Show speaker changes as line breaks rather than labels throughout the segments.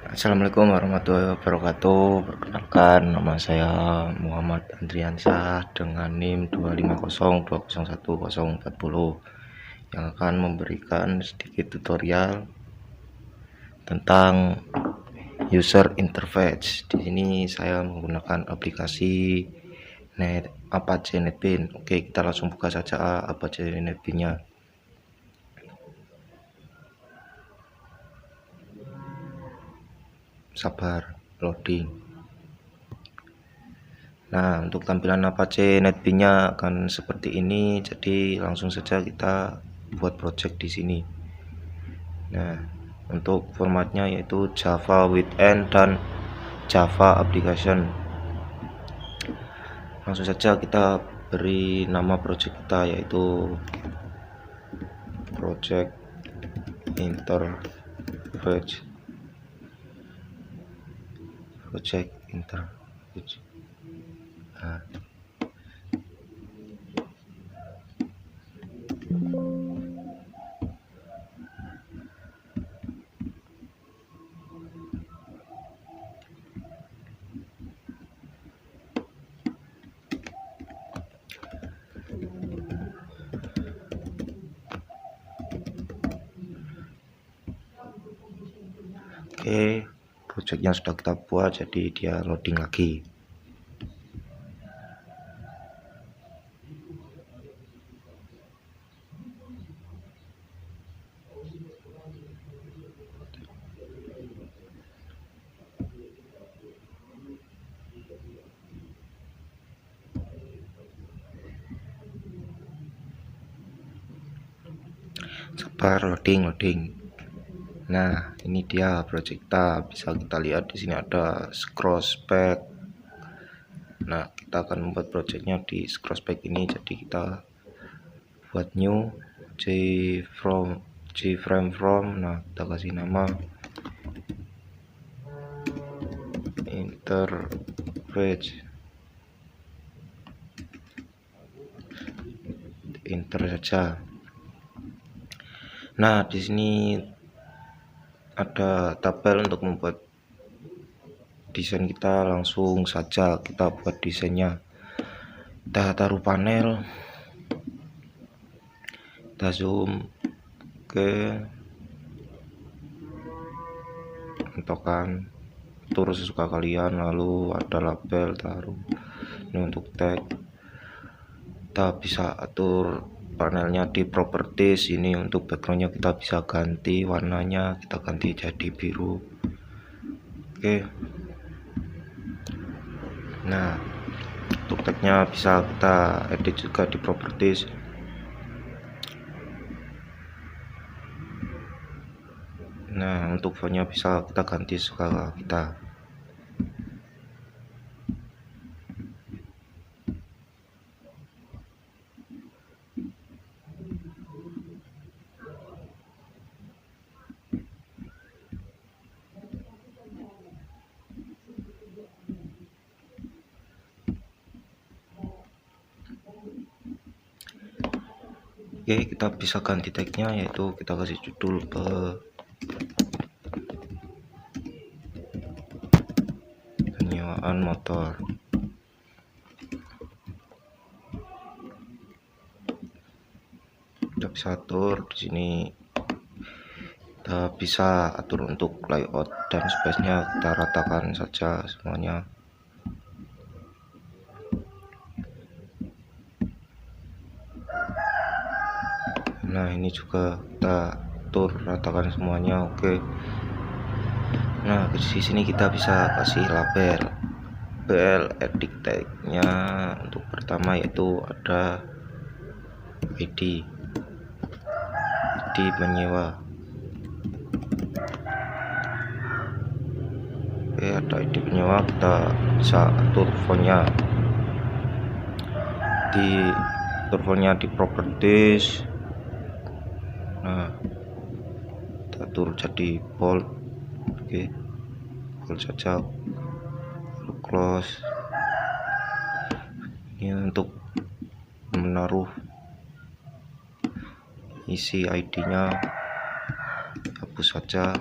Assalamualaikum warahmatullahi wabarakatuh. Perkenalkan, nama saya Muhammad Andriansyah dengan NIM 250200140 yang akan memberikan sedikit tutorial tentang user interface. Di sini saya menggunakan aplikasi Apache NetBeans. Oke, kita langsung buka saja Apache NetBeans-nya. Sabar, loading. Nah, untuk tampilan Apache NetBeans-nya akan seperti ini. Jadi langsung saja kita buat project di sini. Nah, untuk formatnya yaitu Java Weekend dan Java Application. Langsung saja kita beri nama project kita yaitu Project Interface. Project Interface. Nah. Oke, projectnya sudah kita buat, jadi dia loading lagi. Sabar, loading. Nah, ini dia project kita. Bisa kita lihat di sini ada scroll spec. Nah, kita akan membuat projectnya di scroll spec ini. Jadi kita buat new Jframe from. Nah, kita kasih nama interface. Enter saja. Nah, di sini ada tabel untuk membuat desain kita. Langsung saja kita buat desainnya. Kita taruh panel, kita zoom ke mentokan, atur sesuka kalian. Lalu ada label, taruh ini untuk tag. Kita bisa atur panelnya di properties. Ini untuk backgroundnya kita bisa ganti warnanya, kita ganti jadi biru. Oke. Nah, untuk tagnya bisa kita edit juga di properties. Nah, untuk fontnya bisa kita ganti suka kita. Oke, kita bisa ganti tagnya, yaitu kita kasih judul penyewaan motor. Kita bisa atur di sini. Kita bisa atur untuk layout dan space-nya, kita ratakan saja semuanya. Nah, ini juga kita atur ratakan semuanya. Oke. Nah, di sini kita bisa kasih label edit tag-nya. Untuk pertama yaitu ada ID menyewa. Oke, ada ID penyewa. Kita bisa atur fontnya di properties. Nah, kita atur jadi bold. Oke, bold saja. Close. Ini untuk menaruh isi ID-nya, hapus saja.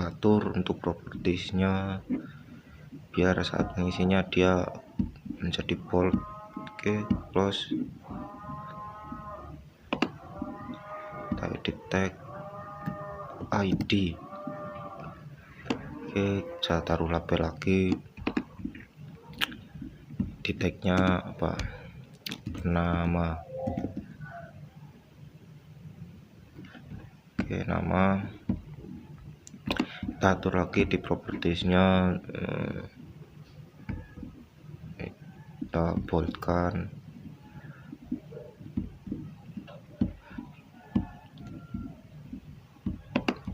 kita atur untuk propertiesnya biar saat mengisinya dia menjadi bold. Oke, close. Kita edit tag ID. Oke, saya taruh label lagi di tagnya apa, nama. Oke, nama kita atur lagi di propertiesnya, kita boldkan.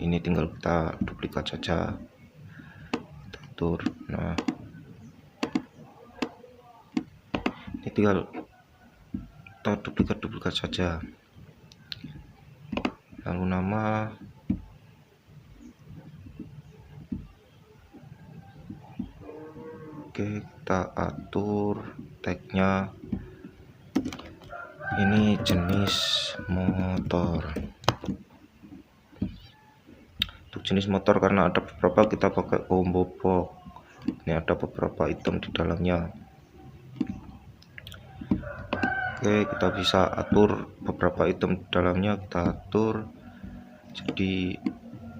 Ini tinggal kita duplikat saja, kita atur. Nah, ini tinggal kita duplikat saja. Lalu nama, oke, kita atur tagnya ini jenis motor. Untuk jenis motor karena ada beberapa kita pakai combo box. Ini ada beberapa item di dalamnya. Oke, kita bisa atur beberapa item di dalamnya, kita atur. Jadi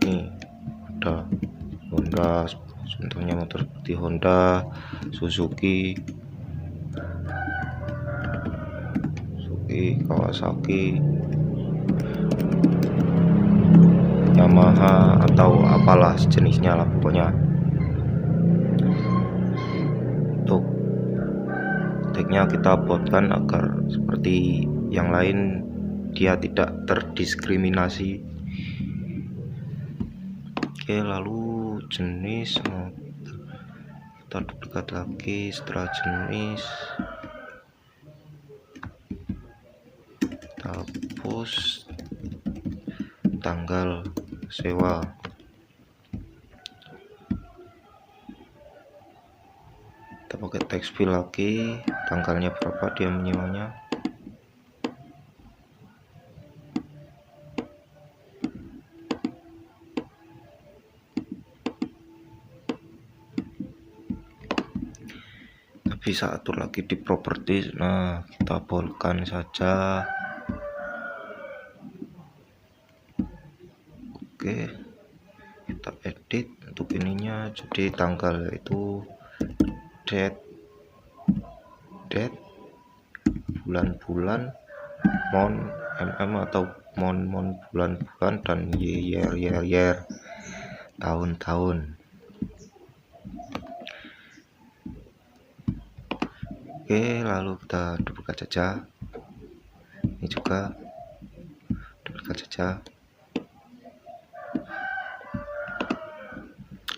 ini ada Honda, contohnya motor seperti Honda, Suzuki, Kawasaki, Yamaha, atau apalah sejenisnya lah pokoknya. Untuk tagnya kita buatkan agar seperti yang lain, dia tidak terdiskriminasi. Oke, lalu jenis kita duplikat lagi. Setelah jenis kita hapus tanggal sewa. Kita pakai text field lagi, tanggalnya berapa dia menyewanya. Kita bisa atur lagi di properties. Nah, kita boldkan saja. Oke, kita edit untuk ininya, jadi tanggal itu date, bulan-bulan, month, atau month bulan-bulan, dan year tahun-tahun. Oke, lalu kita duplikat saja. Ini juga duplikat saja.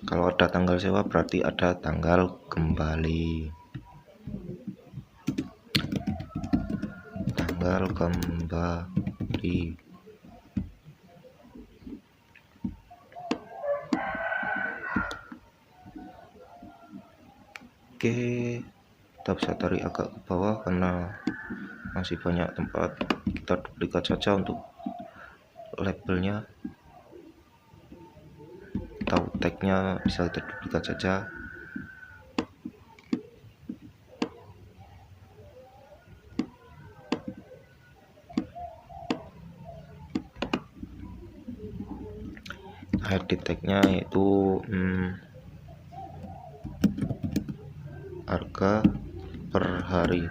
Kalau ada tanggal sewa berarti ada tanggal kembali. Tanggal kembali. Oke, kita bisa tarik agak ke bawah karena masih banyak tempat. Kita duplikat saja untuk labelnya. Atau tagnya bisa kita duplikat saja. Edit tagnya yaitu harga per hari.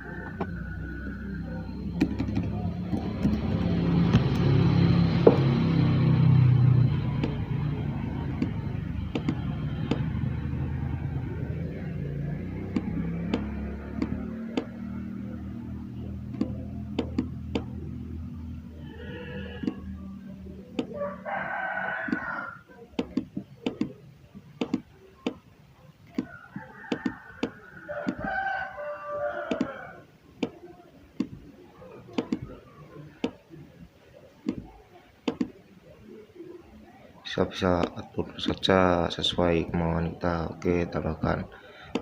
Bisa atur saja sesuai kemauan kita. Oke, tambahkan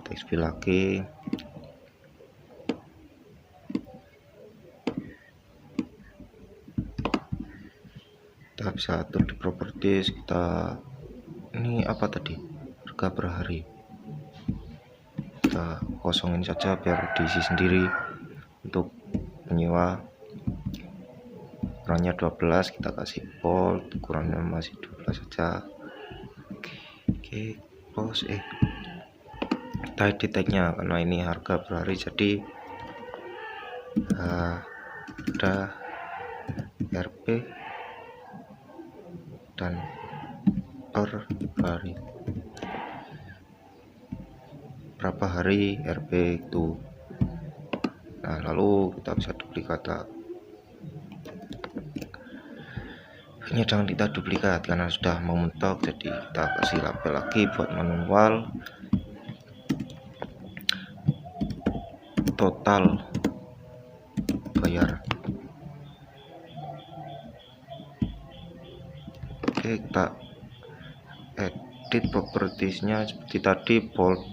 text field lagi. Kita bisa atur di properties, kita ini apa tadi, harga per hari kita kosongin saja biar diisi sendiri. Untuk menyewa ukurannya 12, kita kasih bold, ukurannya masih 12 saja. Oke, close. Kita edit tagnya karena ini harga per hari, jadi ada RP dan per hari, berapa hari RP itu. Nah, lalu kita bisa duplikat. Hanya jangan kita duplikat karena sudah mau mentok, jadi kita kasih label lagi buat manual. Total bayar. Oke, kita edit propertiesnya seperti tadi, bold,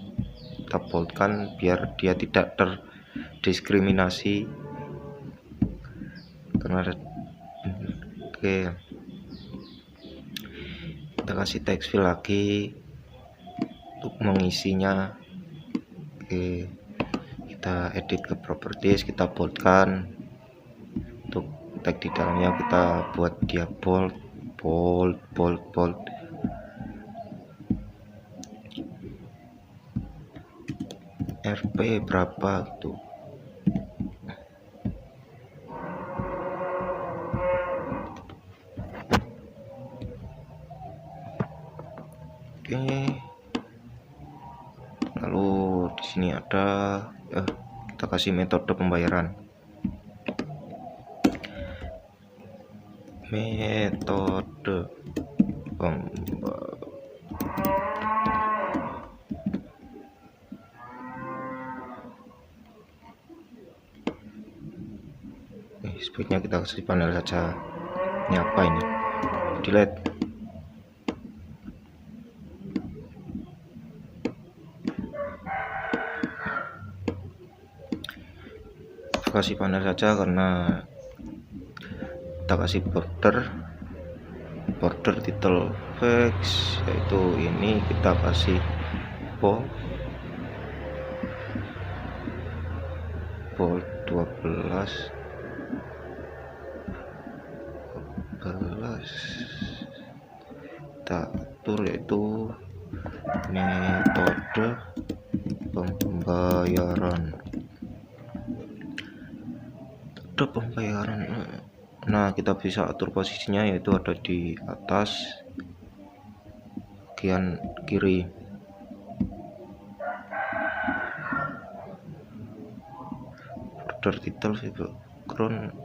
kita boldkan biar dia tidak terdiskriminasi karena ada. Oke, kita kasih text fill lagi untuk mengisinya. Oke, kita edit ke properties, kita boldkan. Untuk tag di dalamnya kita buat dia bold. RP berapa gitu. Oke, lalu di sini ada kita kasih metode pembayaran. Metode sebaiknya kita kasih panel saja. Ini apa ini? Delete. Kita kasih panel saja karena kita kasih border title text, yaitu ini kita kasih bold 12 kita atur yaitu metode pembayaran. Nah, kita bisa atur posisinya, yaitu ada di atas bagian kiri. Border title background.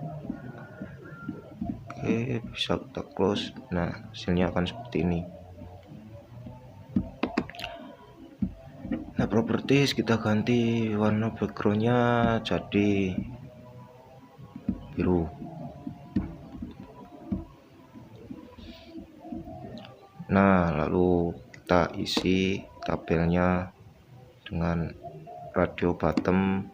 Oke, bisa kita close. Nah, hasilnya akan seperti ini. Nah, properties kita ganti warna backgroundnya jadi biru. Nah, lalu kita isi tabelnya dengan radio bottom.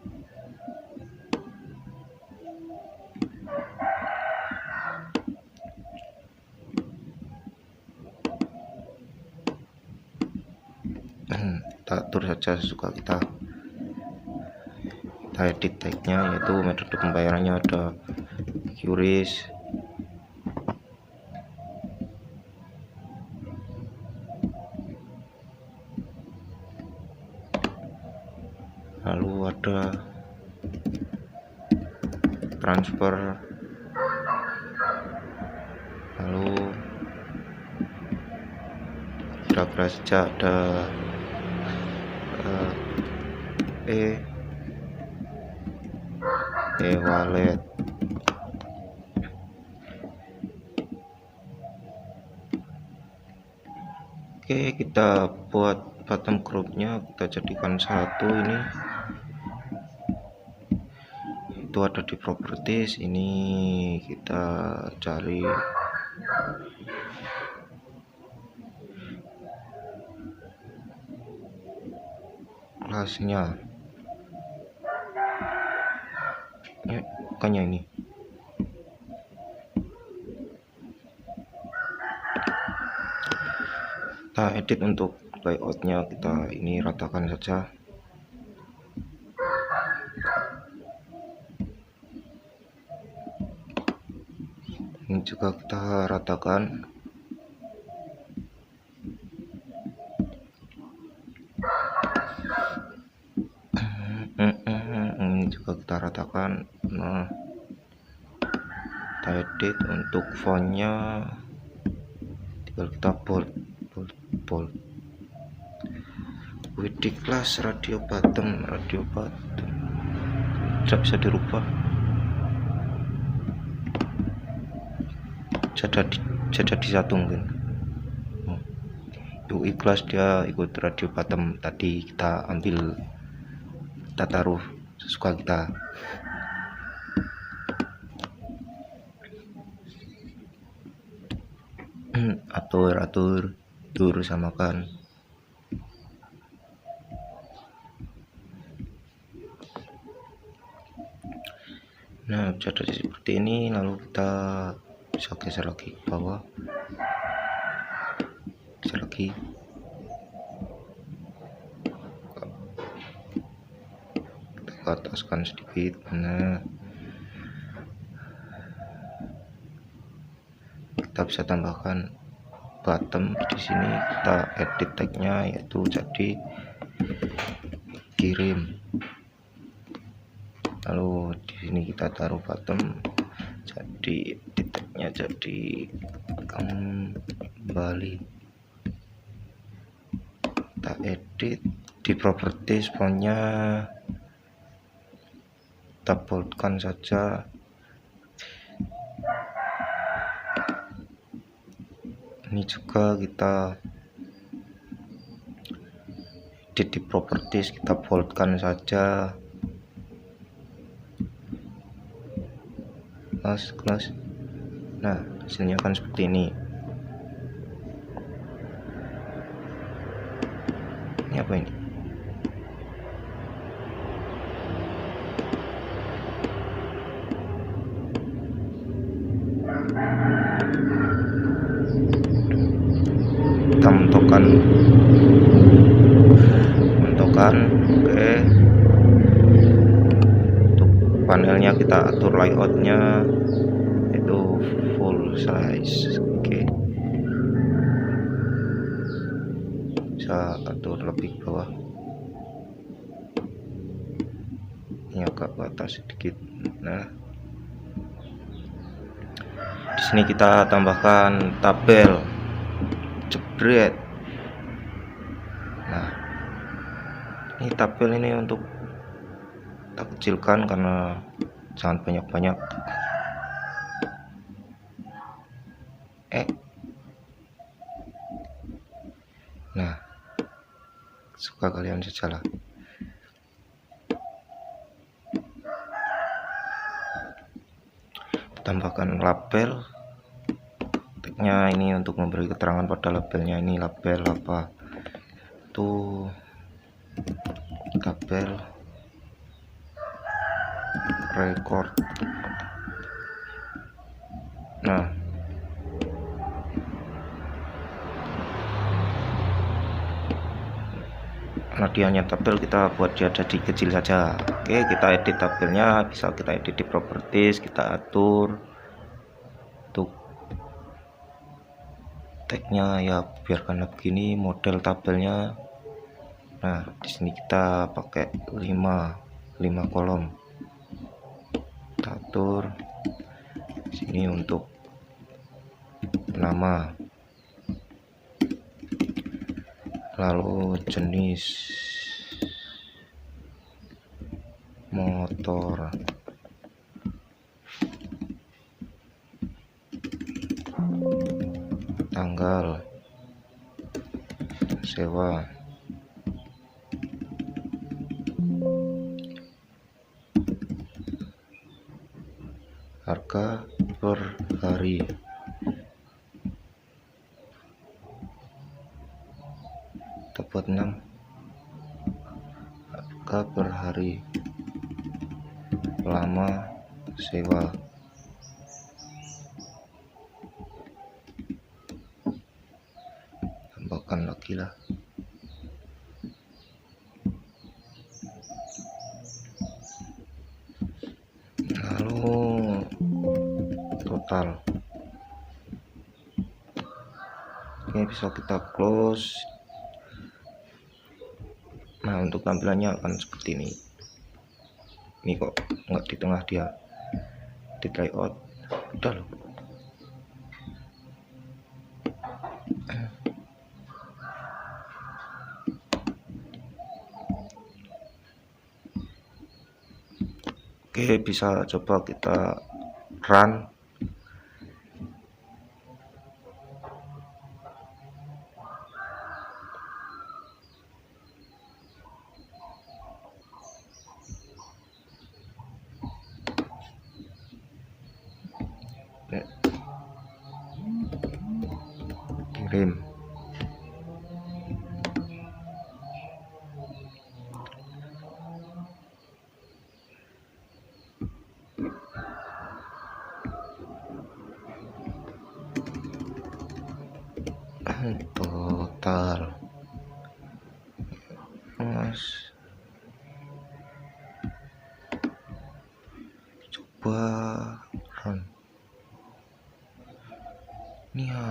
Kita atur saja sesuka kita. Kita edit tagnya, yaitu metode pembayarannya ada QRIS, lalu ada transfer, lalu kira-kira saja ada e-wallet. Oke, kita buat bottom groupnya, kita jadikan satu. Ini itu ada di properties. Ini kita cari kelasnya, ya, bukannya ini. Kita edit untuk layoutnya, kita ini ratakan saja. Ini juga kita ratakan. Ini juga kita ratakan. Nah, kita edit untuk fontnya, tinggal kita bold. Width class radio bottom tidak bisa dirubah, jadi satu mungkin. UI class dia ikut radio bottom, tadi kita ambil, kita taruh sesuka kita. atur samakan. Nah, jadi seperti ini. Lalu kita bisa geser lagi ke bawah, geser lagi, kita ke ataskan sedikit. Nah, kita bisa tambahkan bottom. Di sini kita edit tagnya, yaitu jadi kirim. Lalu di sini kita taruh bottom, jadi titiknya jadi kembali. Kita edit di properties, fontnya kita boldkan saja. Ini juga kita edit di properties, kita boldkan saja. Close. Nah, hasilnya kan seperti ini. Ini apa ini? Kita menentukan. Oke, untuk panelnya kita atur layoutnya itu full size. Oke, bisa atur lebih bawah, ini agak ke atas sedikit. Nah, di sini kita tambahkan tabel, jebret. Nah, ini tabel ini untuk kita kecilkan karena jangan banyak-banyak. Nah, suka kalian sajalah. Tambahkan label. Tagnya ini untuk memberi keterangan pada labelnya. Ini label apa? Itu tabel record. Nah, karena dia hanya tabel, kita buat dia jadi kecil saja. Oke, kita edit tabelnya, bisa kita edit di properties, kita atur untuk tagnya ya, biarkan begini model tabelnya. Nah, di sini kita pakai 5 kolom. Kita atur di sini untuk nama, lalu jenis motor, tanggal sewa, harga per hari, tepat 6, harga per hari, lama sewa. tambahkan lagi lah. Lalu total. Ini bisa kita close. Nah, untuk tampilannya akan seperti ini. Ini kok nggak di tengah dia, di layout udah loh. Oke, bisa coba kita run. Kirim. Total. Mas, coba run. Ini ya,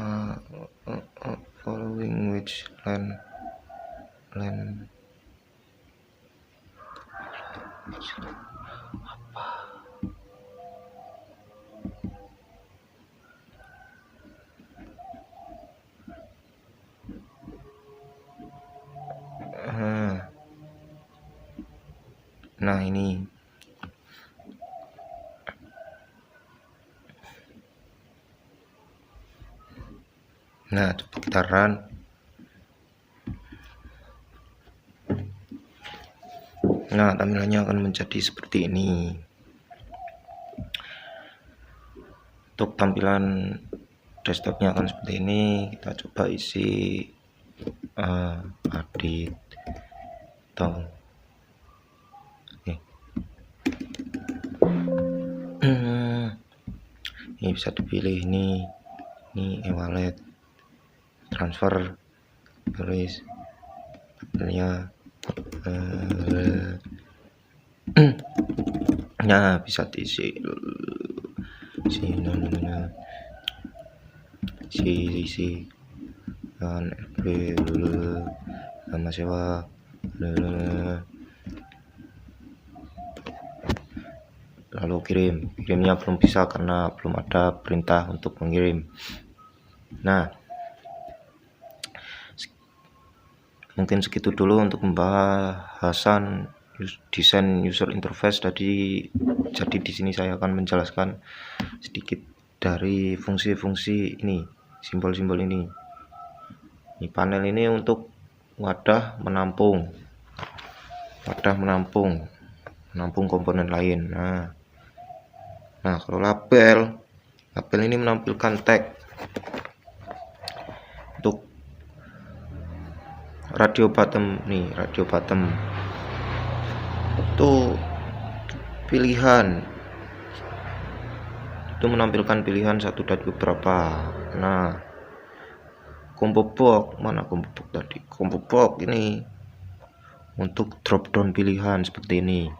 following which line apa? Nah, ini nah, coba kita run. Nah, tampilannya akan menjadi seperti ini. Untuk tampilan desktopnya akan seperti ini. Kita coba isi edit atau ini bisa dipilih ini e-wallet, transfer, tulis tabelnya. Nah, bisa diisi isi dan RP nama sewa. Lalu kirimnya belum bisa karena belum ada perintah untuk mengirim. Nah, mungkin segitu dulu untuk pembahasan desain user interface. Jadi di sini saya akan menjelaskan sedikit dari fungsi-fungsi ini, simbol-simbol ini. Ini panel ini untuk wadah menampung komponen lain. Nah, kalau label ini menampilkan tag. Untuk radio bottom itu pilihan, itu menampilkan pilihan satu dari beberapa. Nah, combo box, mana combo box tadi? Combo box ini untuk drop down pilihan seperti ini.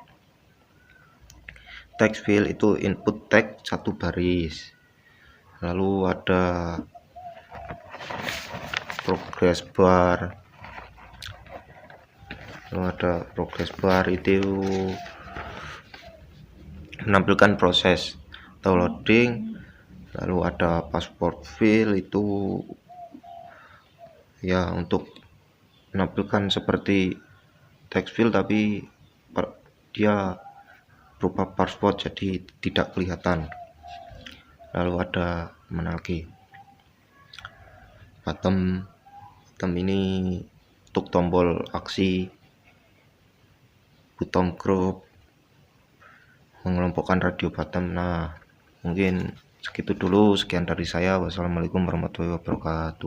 Text field itu input tag satu baris. Lalu ada progress bar. Itu menampilkan proses atau loading. Lalu ada password field itu ya untuk menampilkan seperti text field tapi dia berupa password jadi tidak kelihatan. Lalu ada mana lagi? Bottom ini untuk tombol aksi, button group, mengelompokkan radio bottom. Nah, mungkin segitu dulu, sekian dari saya. Wassalamualaikum warahmatullahi wabarakatuh.